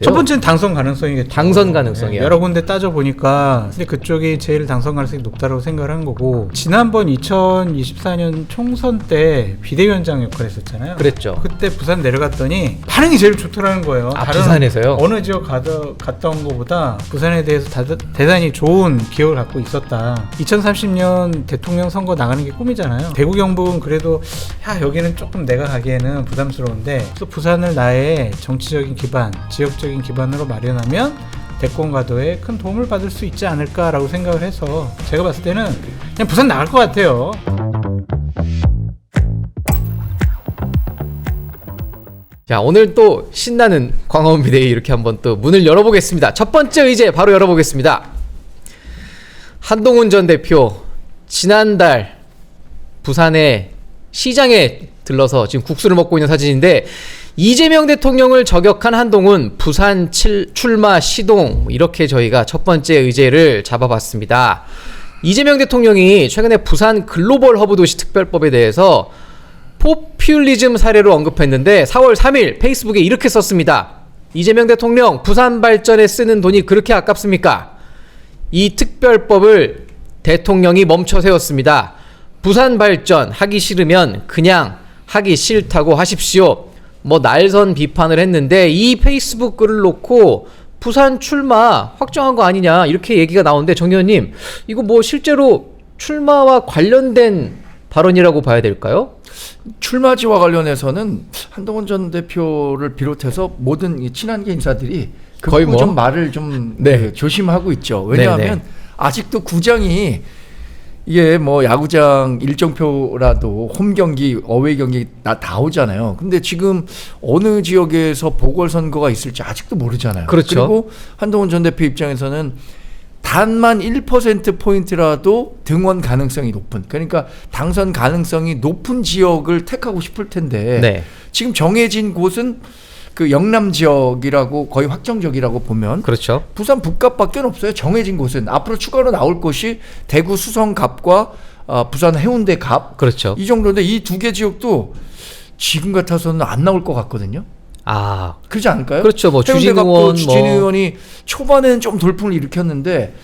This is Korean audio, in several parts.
첫 번째는 당선 가능성이겠죠. 당선 가능성이요. 여러 군데 따져보니까 근데 그쪽이 제일 당선 가능성이 높다고 생각을 한 거고, 지난번 2024년 총선 때 비대위원장 역할을 했었잖아요. 그랬죠. 그때 부산 내려갔더니 반응이 제일 좋더라는 거예요. 아, 다른 부산에서요? 어느 지역 갔다 온 것보다 부산에 대해서 대단히 좋은 기억을 갖고 있었다. 2030년 대통령 선거 나가는 게 꿈이잖아요. 대구 경북은 그래도 여기는 조금 내가 가기에는 부담스러운데, 또 부산을 나의 정치적인 기반, 지역적인 기반으로 마련하면 대권 가도에 큰 도움을 받을 수 있지 않을까라고 생각을 해서 제가 봤을 때는 그냥 부산 나갈 것 같아요. 자, 오늘 또 신나는 광화문 비대위 이렇게 한번 또 문을 열어보겠습니다. 첫 번째 의제 바로 열어보겠습니다. 한동훈 전 대표 지난달 부산의 시장에 들러서 지금 국수를 먹고 있는 사진인데, 이재명 대통령을 저격한 한동훈 부산 출마 시동, 이렇게 저희가 첫 번째 의제를 잡아봤습니다. 이재명 대통령이 최근에 부산 글로벌 허브 도시 특별법에 대해서 포퓰리즘 사례로 언급했는데 4월 3일 페이스북에 이렇게 썼습니다. 이재명 대통령, 부산 발전에 쓰는 돈이 그렇게 아깝습니까? 이 특별법을 대통령이 멈춰 세웠습니다. 부산 발전 하기 싫으면 그냥 하기 싫다고 하십시오. 날선 비판을 했는데, 이 페이스북 글을 놓고 부산 출마 확정한 거 아니냐 이렇게 얘기가 나오는데, 정 의원님, 이거 실제로 출마와 관련된 발언이라고 봐야 될까요? 출마지와 관련해서는 한동훈 전 대표를 비롯해서 모든 친한계 인사들이 거의 좀 말을 좀 조심하고 있죠. 왜냐하면 아직도 구장이 이게 야구장 일정표라도 홈 경기, 어웨이 경기 다 오잖아요. 근데 지금 어느 지역에서 보궐선거가 있을지 아직도 모르잖아요. 그렇죠. 그리고 한동훈 전 대표 입장에서는 단만 1%포인트라도 등원 가능성이 높은, 그러니까 당선 가능성이 높은 지역을 택하고 싶을 텐데, 지금 정해진 곳은 그 영남 지역이라고 거의 확정적이라고 보면, 그렇죠. 부산 북갑밖에 없어요. 정해진 곳은 앞으로 추가로 나올 곳이 대구 수성갑과 부산 해운대갑, 그렇죠. 이 정도인데 이 두 개 지역도 지금 같아서는 안 나올 것 같거든요. 아, 그렇지 않을까요? 그렇죠. 해운대갑도 주진 의원이 초반에는 좀 돌풍을 일으켰는데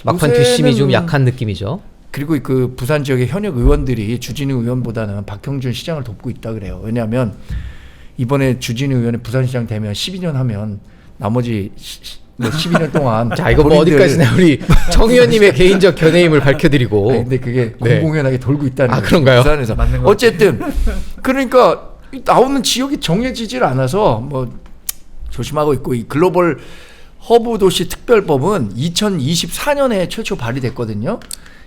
막판 뒷심이 좀 약한 느낌이죠. 그리고 그 부산 지역의 현역 의원들이 주진우 의원보다는 박형준 시장을 돕고 있다 그래요. 왜냐하면 이번에 주진우 의원이 부산시장 되면 12년 하면 나머지 12년 동안 자, 이거 어디까지나 우리 정 의원님의 개인적 견해임을 밝혀드리고. 아니, 근데 그게 공공연하게 돌고 있다는 거죠. 그런가요? 부산에서. 어쨌든 그러니까 나오는 지역이 정해지질 않아서 조심하고 있고, 이 글로벌 허브 도시 특별법은 2024년에 최초 발의됐거든요.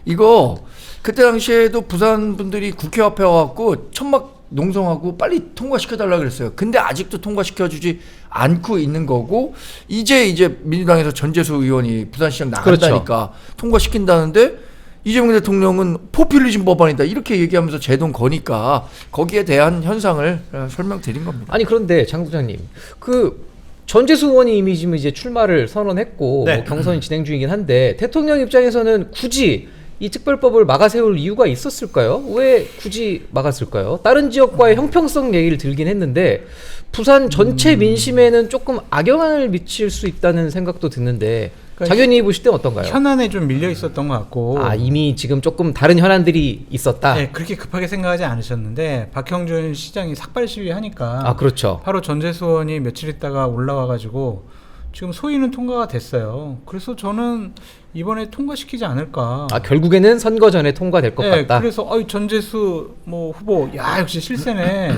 이거 그때 당시에도 부산 분들이 국회 앞에 와갖고 천막 농성하고 빨리 통과시켜달라 그랬어요. 근데 아직도 통과시켜주지 않고 있는 거고, 이제 민주당에서 전재수 의원이 부산시장 나간다니까 통과시킨다는데, 이재명 대통령은 포퓰리즘 법안이다 이렇게 얘기하면서 제 돈 거니까 거기에 대한 현상을 설명드린 겁니다. 아니, 그런데 장 부장님, 그 전재수 의원이 이미 지금 이제 출마를 선언했고 경선이 진행 중이긴 한데, 대통령 입장에서는 굳이 이 특별법을 막아 세울 이유가 있었을까요? 왜 굳이 막았을까요? 다른 지역과의 형평성 얘기를 들긴 했는데, 부산 전체 민심에는 조금 악영향을 미칠 수 있다는 생각도 드는데, 장 의원님 보실 때는 어떤가요? 현안에 좀 밀려 있었던 것 같고. 이미 지금 조금 다른 현안들이 있었다? 네, 그렇게 급하게 생각하지 않으셨는데, 박형준 시장이 삭발 시위하니까. 그렇죠. 바로 전재수 의원이 며칠 있다가 올라와가지고 지금 소위는 통과가 됐어요. 그래서 저는 이번에 통과시키지 않을까. 결국에는 선거 전에 통과될 것 같다. 그래서 전재수 후보, 역시 실세네.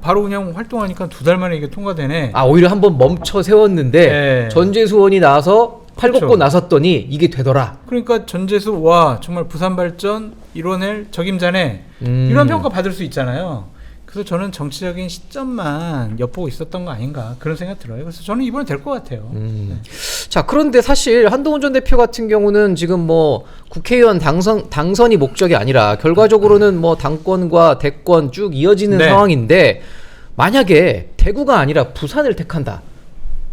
바로 그냥 활동하니까 2달 만에 이게 통과되네. 오히려 한번 멈춰 세웠는데 전재수 의원이 나와서 팔걷고 나섰더니 이게 되더라. 그러니까 전재수, 정말 부산 발전 이뤄낼 적임자네. 이런 평가 받을 수 있잖아요. 그래서 저는 정치적인 시점만 엿보고 있었던 거 아닌가, 그런 생각 들어요. 그래서 저는 이번에 될 것 같아요. 자, 그런데 사실 한동훈 전 대표 같은 경우는 지금 국회의원 당선이 목적이 아니라 결과적으로는 당권과 대권 쭉 이어지는 상황인데, 만약에 대구가 아니라 부산을 택한다.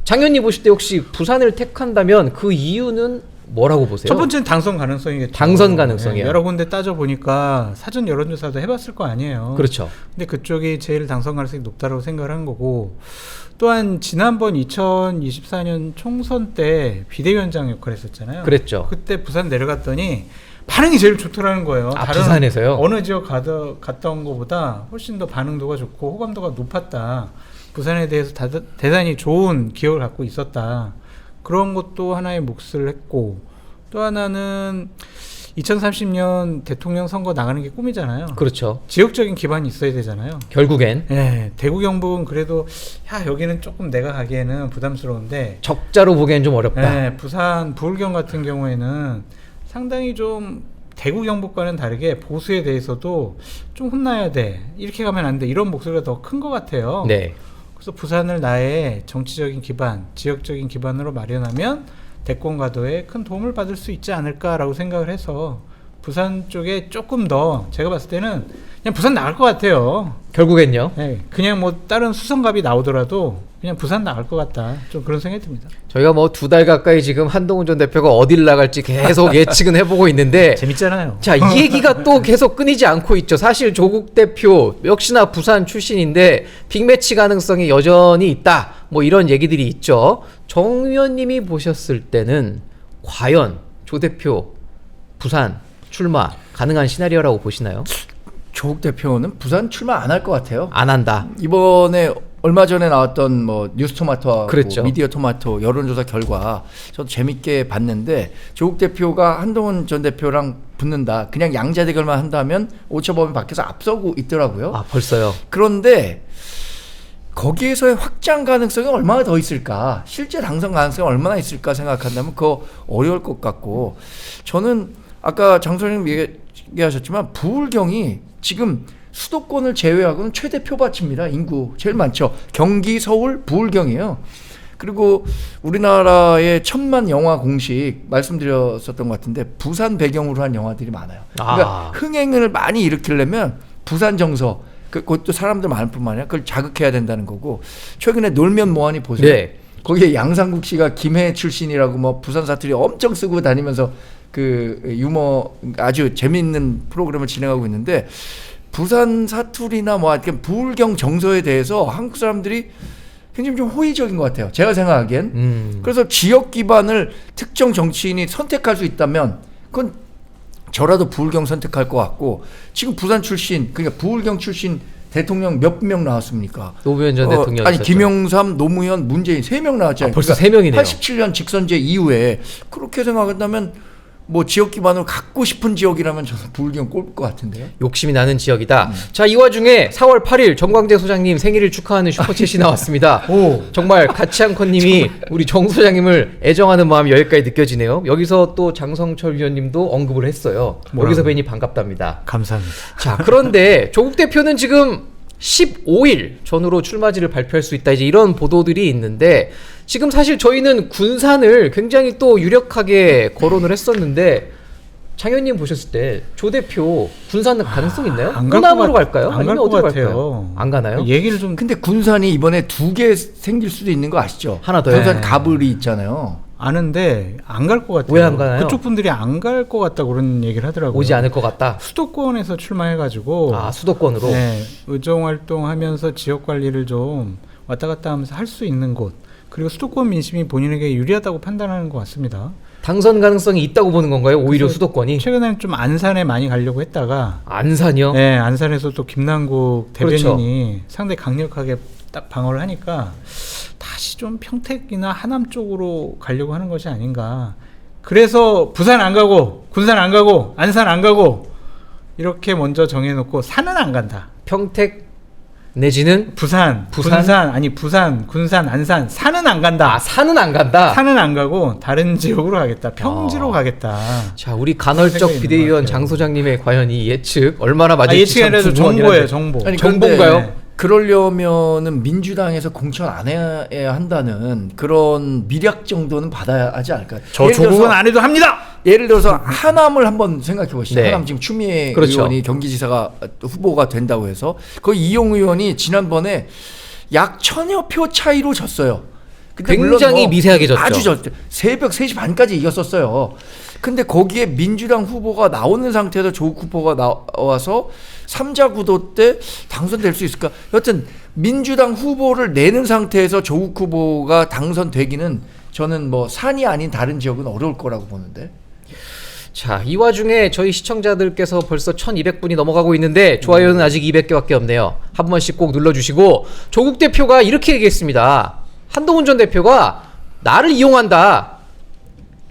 장 의원님 보실 때 혹시 부산을 택한다면 그 이유는 뭐라고 보세요? 첫 번째는 당선 가능성이겠죠. 당선 가능성이요. 여러 군데 따져보니까 사전 여론조사도 해봤을 거 아니에요. 그렇죠. 근데 그쪽이 제일 당선 가능성이 높다고 생각을 한 거고, 또한 지난번 2024년 총선 때 비대위원장 역할을 했었잖아요. 그랬죠. 그때 부산 내려갔더니 반응이 제일 좋더라는 거예요. 아, 부산에서요? 어느 지역 갔다 온 것보다 훨씬 더 반응도가 좋고 호감도가 높았다. 부산에 대해서 대단히 좋은 기억을 갖고 있었다. 그런 것도 하나의 몫을 했고, 또 하나는 2030년 대통령 선거 나가는 게 꿈이잖아요. 그렇죠. 지역적인 기반이 있어야 되잖아요. 결국엔 네, 대구 경북은 그래도 여기는 조금 내가 가기에는 부담스러운데, 적자로 보기엔 좀 어렵다. 네, 부산 부울경 같은 경우에는 상당히 좀 대구 경북과는 다르게 보수에 대해서도 좀 혼나야 돼, 이렇게 가면 안 돼, 이런 목소리가 더 큰 것 같아요. 네. 그래서 부산을 나의 정치적인 기반, 지역적인 기반으로 마련하면 대권 가도에 큰 도움을 받을 수 있지 않을까라고 생각을 해서 부산 쪽에 조금 더, 제가 봤을 때는 그냥 부산 나갈 것 같아요. 결국엔요. 네, 그냥 뭐 다른 수성갑이 나오더라도 그냥 부산 나갈 것 같다, 좀 그런 생각이 듭니다. 저희가 뭐 2달 가까이 지금 한동훈 전 대표가 어딜 나갈지 계속 예측은 해보고 있는데 재밌잖아요. 자, 이 얘기가 또 계속 끊이지 않고 있죠. 사실 조국 대표 역시나 부산 출신인데 빅매치 가능성이 여전히 있다, 뭐 이런 얘기들이 있죠. 정 의원님이 보셨을 때는 과연 조 대표 부산 출마 가능한 시나리오라고 보시나요? 조국 대표는 부산 출마 안 할 것 같아요. 안 한다. 이번에 얼마 전에 나왔던 뭐 뉴스토마토하고 그랬죠. 미디어토마토 여론조사 결과 저도 재밌게 봤는데, 조국 대표가 한동훈 전 대표랑 붙는다, 그냥 양자 대결만 한다면 오차범위 밖에서 앞서고 있더라고요. 아, 벌써요. 그런데 거기에서의 확장 가능성이 얼마나 더 있을까, 실제 당선 가능성이 얼마나 있을까 생각한다면 그거 어려울 것 같고, 저는 아까 장 소장님 얘기하셨지만 부울경이 지금 수도권을 제외하고는 최대 표밭입니다. 인구 제일 많죠. 경기, 서울, 부울경이에요. 그리고 우리나라의 1000만 영화 공식 말씀드렸었던 것 같은데 부산 배경으로 한 영화들이 많아요. 그러니까 흥행을 많이 일으키려면 부산 정서, 그것도 사람들 많을 뿐만 아니라 그걸 자극해야 된다는 거고, 최근에 놀면 뭐하니 보세요. 네. 거기에 양상국 씨가 김해 출신이라고 뭐 부산 사투리 엄청 쓰고 다니면서 그 유머 아주 재미있는 프로그램을 진행하고 있는데, 부산 사투리나 뭐 부울경 정서에 대해서 한국 사람들이 굉장히 좀 호의적인 것 같아요. 제가 생각하기엔. 그래서 지역 기반을 특정 정치인이 선택할 수 있다면 그건 저라도 부울경 선택할 것 같고, 지금 부산 출신, 그러니까 부울경 출신 대통령 몇 명 나왔습니까? 노무현 전 대통령. 아니, 김영삼, 노무현, 문재인 3명 나왔잖아요. 벌써 그러니까 3명이네요. 87년 직선제 이후에 그렇게 생각한다면 뭐 지역 기반으로 갖고 싶은 지역이라면 저는 부울경 꼽을 것 같은데요. 욕심이 나는 지역이다. 자, 이 와중에 4월 8일 정광재 소장님 생일을 축하하는 슈퍼챗이 나왔습니다. 오. 정말 가치앙커님이 우리 정 소장님을 애정하는 마음이 여기까지 느껴지네요. 여기서 또 장성철 위원님도 언급을 했어요. 뭐라고요? 여기서 뵈니 반갑답니다. 감사합니다. 자, 그런데 조국 대표는 지금 15일 전후로 출마지를 발표할 수 있다, 이제 이런 보도들이 있는데, 지금 사실 저희는 군산을 굉장히 또 유력하게 거론을 했었는데, 장 의원님 보셨을 때 조 대표 군산 가능성 있나요? 호남으로 갈까요? 안 아니면 갈 것 어디로 같아요. 갈까요? 안 가나요? 얘기를 좀 근데 군산이 이번에 2개 생길 수도 있는 거 아시죠? 하나 더요? 군산 네. 가불이 있잖아요. 아는데 안 갈 것 같아요. 왜 안 가나요? 그쪽 분들이 안 갈 것 같다고 그런 얘기를 하더라고요. 오지 않을 것 같다. 수도권에서 출마해가지고 아, 수도권으로. 네, 의정 활동하면서 지역 관리를 좀 왔다 갔다 하면서 할 수 있는 곳, 그리고 수도권 민심이 본인에게 유리하다고 판단하는 것 같습니다. 당선 가능성이 있다고 보는 건가요? 오히려 그래서 수도권이. 최근에는 좀 안산에 많이 가려고 했다가 안산이요? 네, 안산에서 또 김남국 대변인이 그렇죠. 상당히 강력하게 딱 방어를 하니까 다시 좀 평택이나 하남 쪽으로 가려고 하는 것이 아닌가. 그래서 부산 안 가고 군산 안 가고 안산 안 가고 이렇게 먼저 정해놓고 산은 안 간다. 평택 내지는 부산, 부산? 군산, 아니 부산, 군산, 안산, 산은 안 간다. 아, 산은 안 간다. 산은 안 가고 다른 지역으로 가겠다. 평지로 가겠다. 자, 우리 간헐적 생각이 있는 비대위원 것 같아요. 장 소장님의 과연 이 예측 얼마나 맞을지 예측이 참 아니라 궁금하긴 정보예요, 한데. 정보. 아니, 정보인가요? 근데 그러려면은 민주당에서 공천 안 해야 한다는 그런 미략 정도는 받아야 하지 않을까요? 저 예를 들어서- 조국은 안 해도 합니다. 예를 들어서 하남을 한번 생각해 보시죠. 네. 하남 지금 추미애 그렇죠. 의원이 경기지사가 후보가 된다고 해서 거기 이용 의원이 지난번에 약 1000여 표 차이로 졌어요. 근데 굉장히 물론 뭐 미세하게 졌죠. 아주 졌죠. 새벽 3시 반까지 이겼었어요. 근데 거기에 민주당 후보가 나오는 상태에서 조국 후보가 나와서 3자 구도 때 당선될 수 있을까? 여튼 민주당 후보를 내는 상태에서 조국 후보가 당선되기는 저는 뭐 산이 아닌 다른 지역은 어려울 거라고 보는데. 자, 이 와중에 저희 시청자들께서 벌써 1200분이 넘어가고 있는데 좋아요는 아직 200개밖에 없네요. 한 번씩 꼭 눌러주시고, 조국 대표가 이렇게 얘기했습니다. 한동훈 전 대표가 나를 이용한다.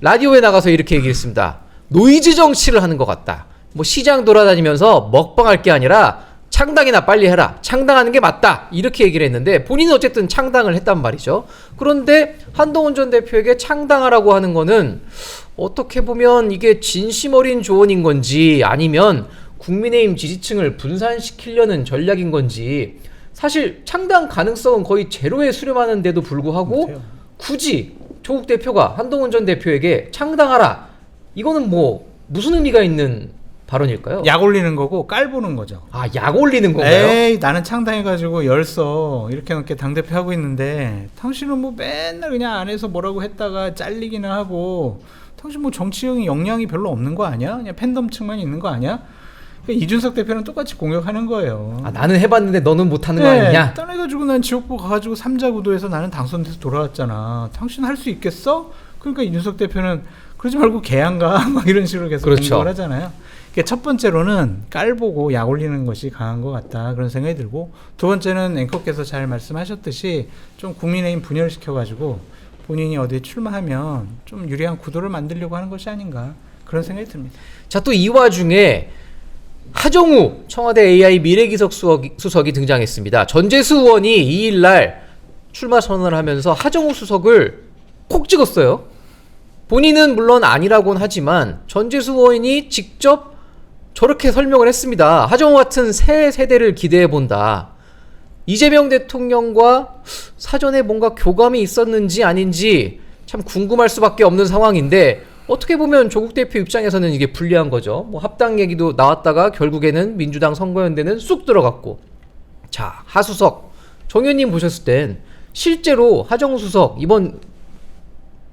라디오에 나가서 이렇게 얘기했습니다. 노이즈 정치를 하는 것 같다. 뭐 시장 돌아다니면서 먹방할 게 아니라 창당이나 빨리 해라. 창당하는 게 맞다. 이렇게 얘기를 했는데 본인은 어쨌든 창당을 했단 말이죠. 그런데 한동훈 전 대표에게 창당하라고 하는 거는 어떻게 보면 이게 진심 어린 조언인 건지 아니면 국민의힘 지지층을 분산시키려는 전략인 건지, 사실 창당 가능성은 거의 제로에 수렴하는데도 불구하고 못해요. 굳이 조국 대표가 한동훈 전 대표에게 창당하라, 이거는 뭐 무슨 의미가 있는 발언일까요? 약 올리는 거고 깔보는 거죠. 아, 약 올리는 건가요? 에이, 나는 창당해가지고 열서 이렇게 넘게 당대표 하고 있는데 당신은 뭐 맨날 그냥 안에서 뭐라고 했다가 잘리기는 하고, 당신 뭐 정치형이 역량이 별로 없는 거 아니야? 그냥 팬덤층만 있는 거 아니야? 그러니까 이준석 대표는 똑같이 공격하는 거예요. 아, 나는 해봤는데 너는 못하는 거 아니냐? 떠나가지고 난 지역구 가가지고 3자 구도에서 나는 당선돼서 돌아왔잖아. 당신 할 수 있겠어? 그러니까 이준석 대표는 그러지 말고 개안 가. 막 이런 식으로 계속 그렇죠. 공격을 하잖아요. 그러니까 첫 번째로는 깔보고 약 올리는 것이 강한 것 같다, 그런 생각이 들고, 두 번째는 앵커께서 잘 말씀하셨듯이 좀 국민의힘 분열시켜가지고 본인이 어디에 출마하면 좀 유리한 구도를 만들려고 하는 것이 아닌가, 그런 생각이 듭니다. 자, 또 이 와중에 하정우 청와대 AI 미래기석 수석이 등장했습니다. 전재수 의원이 2일날 출마 선언을 하면서 하정우 수석을 콕 찍었어요. 본인은 물론 아니라고는 하지만 전재수 의원이 직접 저렇게 설명을 했습니다. 하정우 같은 새 세대를 기대해본다. 이재명 대통령과 사전에 뭔가 교감이 있었는지 아닌지 참 궁금할 수밖에 없는 상황인데, 어떻게 보면 조국 대표 입장에서는 이게 불리한 거죠. 뭐 합당 얘기도 나왔다가 결국에는 민주당 선거연대는 쑥 들어갔고. 자, 하수석 정 의원님 보셨을 땐 실제로 하정우 수석 이번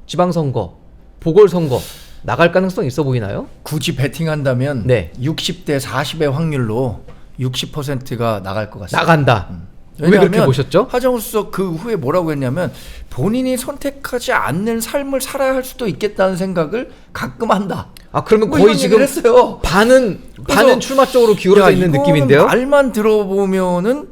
지방선거, 보궐선거 나갈 가능성 있어 보이나요? 굳이 베팅한다면 네. 60대 40의 확률로 60%가 나갈 것 같습니다. 나간다. 왜 왜냐하면 그렇게 보셨죠? 하정우 수석 그 후에 뭐라고 했냐면, 본인이 선택하지 않는 삶을 살아야 할 수도 있겠다는 생각을 가끔 한다. 아, 그러면 뭐 거의 이런 지금 얘기를 했어요. 반은 그래서 출마 쪽으로 기울어져 야, 있는 이거는 느낌인데요. 말만 들어보면은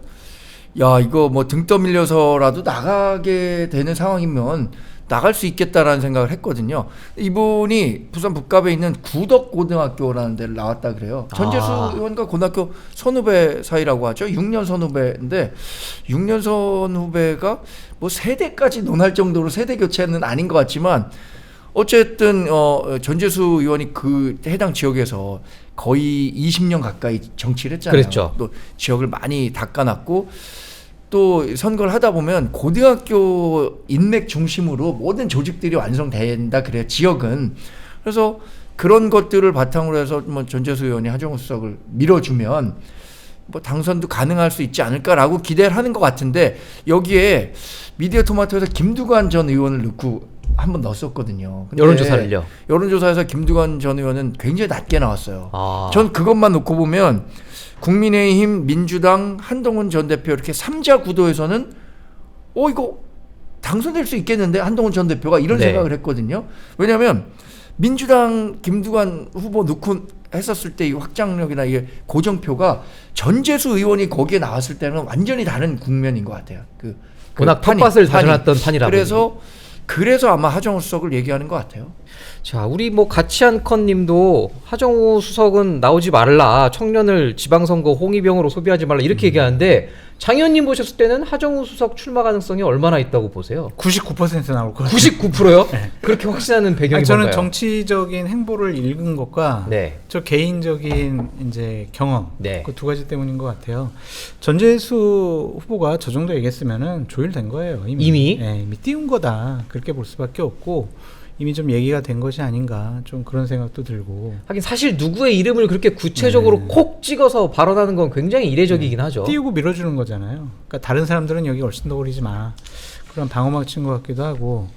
야, 이거 뭐 등 떠밀려서라도 나가게 되는 상황이면 나갈 수 있겠다라는 생각을 했거든요. 이분이 부산 북갑에 있는 구덕고등학교라는 데를 나왔다 그래요. 전재수 의원과 고등학교 선후배 사이라고 하죠. 6년 선후배인데 6년 선후배가 뭐 세대까지 논할 정도로 세대 교체는 아닌 것 같지만, 어쨌든 전재수 의원이 그 해당 지역에서 거의 20년 가까이 정치를 했잖아요. 그랬죠. 또 지역을 많이 닦아놨고, 또 선거를 하다 보면 고등학교 인맥 중심으로 모든 조직들이 완성된다 그래요, 지역은. 그래서 그런 것들을 바탕으로 해서 뭐 전재수 의원이 하정우 수석을 밀어주면 뭐 당선도 가능할 수 있지 않을까라고 기대를 하는 것 같은데, 여기에 미디어 토마토에서 김두관 전 의원을 넣고 한번 넣었었거든요. 근데 여론조사를요? 여론조사에서 김두관 전 의원은 굉장히 낮게 나왔어요. 아. 전 그것만 놓고 보면 국민의힘, 민주당, 한동훈 전 대표 이렇게 3자 구도에서는 이거 당선될 수 있겠는데, 한동훈 전 대표가 이런 네. 생각을 했거든요. 왜냐하면 민주당 김두관 후보 넣고 했었을 때 이 확장력이나 이게 고정표가 전재수 의원이 거기에 나왔을 때는 완전히 다른 국면인 것 같아요. 워낙 판이, 텃밭을 판이. 다져놨던 판이라. 그래서 아마 하정우 수석을 얘기하는 것 같아요. 자, 우리 뭐 가치한컨님도 하정우 수석은 나오지 말라, 청년을 지방선거 홍위병으로 소비하지 말라, 이렇게 얘기하는데, 장 의원님 보셨을 때는 하정우 수석 출마 가능성이 얼마나 있다고 보세요? 99% 나올 것 같아요. 99%요? 네. 그렇게 확신하는 배경이 아니, 저는 뭔가요? 정치적인 행보를 읽은 것과 네. 저 개인적인 이제 경험, 네. 그 두 가지 때문인 것 같아요. 전재수 후보가 저 정도 얘기했으면은 조율된 거예요. 이미? 네, 이미 띄운 거다, 그렇게 볼 수밖에 없고, 이미 좀 얘기가 된 것이 아닌가, 좀 그런 생각도 들고. 하긴 사실 누구의 이름을 그렇게 구체적으로 콕 찍어서 발언하는 건 굉장히 이례적이긴 하죠. 띄우고 밀어주는 거잖아요. 그러니까 다른 사람들은 여기 얼씬도 오리지 마. 그런 방어막 친 것 같기도 하고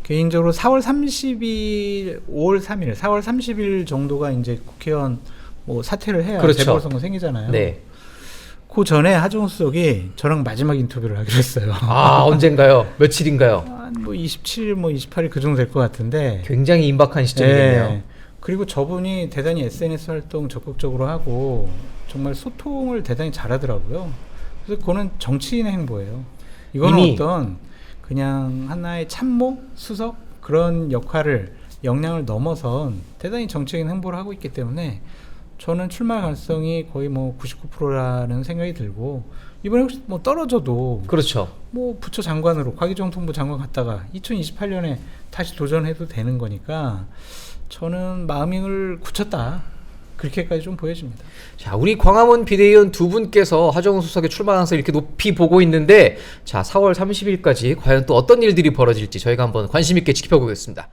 개인적으로 4월 30일, 5월 3일, 4월 30일 정도가 이제 국회의원 뭐 사퇴를 해야 그렇죠. 재보궐선거 생기잖아요. 네. 그 전에 하정우 수석이 저랑 마지막 인터뷰를 하기로 했어요. 아, 언젠가요? 며칠인가요? 뭐 27일, 뭐 28일 그 정도 될 것 같은데. 굉장히 임박한 시점이겠네요. 예. 그리고 저분이 대단히 SNS 활동 적극적으로 하고 정말 소통을 대단히 잘하더라고요. 그래서 그거는 정치인의 행보예요. 이거는 이미 어떤 그냥 하나의 참모, 수석 그런 역량을 넘어선 대단히 정치적인 행보를 하고 있기 때문에 저는 출마 가능성이 거의 뭐 99%라는 생각이 들고 이번에 혹시 뭐 떨어져도 그렇죠. 뭐 부처 장관으로 과기정통부 장관 갔다가 2028년에 다시 도전해도 되는 거니까 저는 마음을 굳혔다. 그렇게까지 좀 보여집니다. 자, 우리 광화문 비대위원 두 분께서 하정우 수석의 출마 가능성을 이렇게 높이 보고 있는데 자, 4월 30일까지 과연 또 어떤 일들이 벌어질지 저희가 한번 관심 있게 지켜보겠습니다.